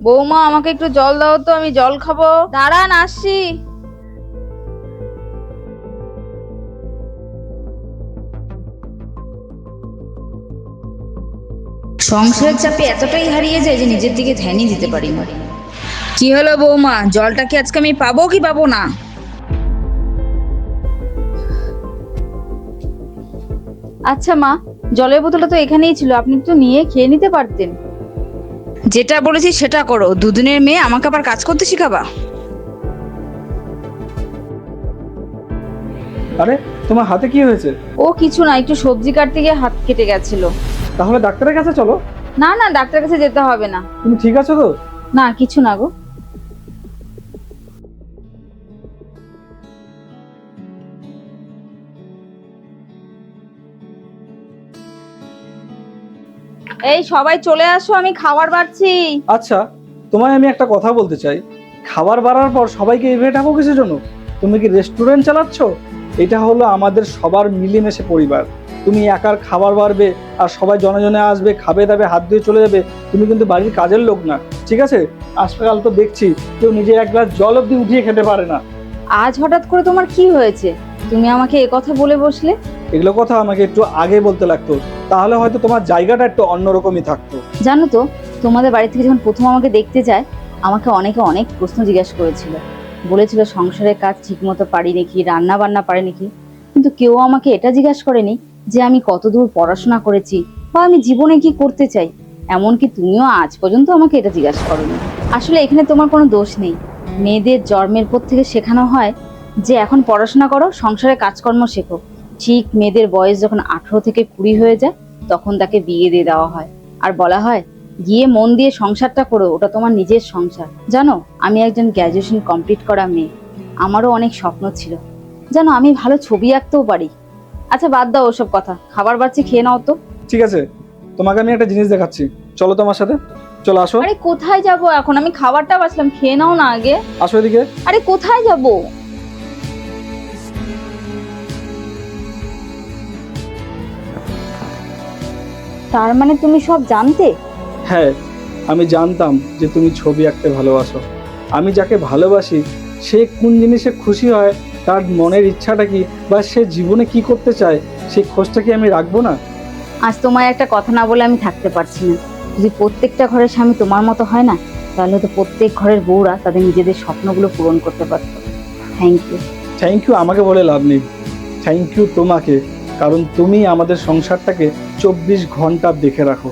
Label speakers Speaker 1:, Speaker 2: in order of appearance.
Speaker 1: বৌমা, আমাকে একটু জল দাও তো, আমি জল খাবো। দাঁড়ান, আসছি।
Speaker 2: সংসারের চাপে এতটাই হারিয়ে যায় যে নিজের দিকে ধ্যানই দিতে পারি না। কি হলো বৌমা, জলটা কি আজকে আমি পাবো কি পাবো না?
Speaker 1: আচ্ছা মা, জলের বোতলটা তো এখানেই ছিল, আপনি একটু নিয়ে খেয়ে নিতে পারতেন।
Speaker 2: যেটা বলেছি সেটা করো, দুদিনের মেয়ে আমাকে আবার কাজ করতে শিখাবা?
Speaker 3: আরে, তোমার হাতে কি হয়েছে?
Speaker 1: ও কিছু না, একটু সবজি কাটতে গিয়ে হাত কেটে গেছিল।
Speaker 3: তাহলে ডাক্তারের কাছে চলো।
Speaker 1: না না, ডাক্তারের কাছে যেতে হবে না।
Speaker 3: তুমি ঠিক আছো তো?
Speaker 1: না, কিছু না গো। এই সবাই চলে আসো, আমি খাবার বাড়ছি।
Speaker 3: আচ্ছা, তোমায় আমি একটা কথা বলতে চাই। খাবার বাড়ার পর সবাইকে এভাবে ডাকো কিসের জন্য? তুমি কি রেস্টুরেন্ট চালাচ্ছ? এটা হলো আমাদের সবার মিলেমিশে পরিবার। তুমি একার খাবার বাড়বে আর সবাই জনে জনে আসবে, খাবে দাবে, হাত ধুয়ে চলে যাবে, তুমি কিন্তু বাড়ির কাজের লোক না, ঠিক আছে? আজকাল তো দেখছি কেউ নিজে এক গ্লাস জল অব্দি উঠিয়ে খেতে পারে না।
Speaker 1: আজ হঠাৎ করে তোমার কি হয়েছে? তুমি আমাকে এ কথা বলে বসলে।
Speaker 3: এগুলো কথা আমাকে একটু আগে বলতে লাগতো, তাহলে হয়তো তোমার জায়গাটা একটু অন্যরকমই থাকতো।
Speaker 1: জানো তো, তোমাদের বাড়ি থেকে যখন প্রথম আমাকে দেখতে যায়, আমাকে অনেকে অনেক প্রশ্ন জিজ্ঞাসা করেছিল। বলেছিল সংসারের কাজ ঠিক মতো পারি নাকি, রান্না বান্না পারি নাকি। কিন্তু কেউ আমাকে এটা জিজ্ঞাসা করেনি যে আমি কতদূর পড়াশোনা করেছি বা আমি জীবনে কি করতে চাই। এমনকি তুমিও আজ পর্যন্ত আমাকে এটা জিজ্ঞাসা করোনি। আসলে এখানে তোমার কোনো দোষ নেই। মেয়েদের জন্মের পর থেকে শেখানো হয় যে এখন পড়াশোনা করো, সংসারে কাজকর্ম শেখো। ঠিক মেয়েদের বয়স যখন 18 থেকে 20 হয়ে যায়, তখন তাকে বিয়ে দিয়ে দেওয়া হয়। আর বলা হয় গিয়ে মন দিয়ে সংসারটা করো, ওটা তোমার নিজের সংসার। জানো, আমি একজন গ্র্যাজুয়েশন কমপ্লিট করা মেয়ে। আমারও অনেক স্বপ্ন ছিল, জানো আমি ভালো ছবি আঁকতেও পারি। আচ্ছা বাদ দাও ওসব কথা, খাবার বাড়ছি, খেয়ে নাও তো।
Speaker 3: ঠিক আছে, তোমাকে আমি একটা জিনিস দেখাচ্ছি, চলো তোমার সাথে। চলো আসো।
Speaker 1: আরে কোথায় যাব এখন? আমি খাবারটা বাঁচলাম, খেয়ে নাও না আগে।
Speaker 3: আসো এদিকে।
Speaker 1: আরে কোথায় যাব? তার মানে তুমি সব জানতে?
Speaker 3: হ্যাঁ, আমি জানতাম যে তুমি ছবি আঁকতে ভালোবাসো। আমি যাকে ভালোবাসি সে কোন জিনিসে খুশি হয়, তার মনের ইচ্ছাটা কি, বা সে জীবনে কি করতে চায়, সেই খোঁজটা কি আমি রাখবো না?
Speaker 1: আজ তোমায় একটা কথা না বলে আমি থাকতে পারছি না। যদি প্রত্যেকটা ঘরের স্বামী তোমার মতো হয় না, তাহলে তো প্রত্যেক ঘরের বউরা তাদের নিজেদের স্বপ্নগুলো পূরণ করতে পারতো। Thank you.
Speaker 3: থ্যাংক ইউ আমাকে বলে লাভ নেই, থ্যাংক ইউ তোমাকে, কারণ তুমি আমাদের সংসারটাকে 24 ঘন্টা দেখে রাখো।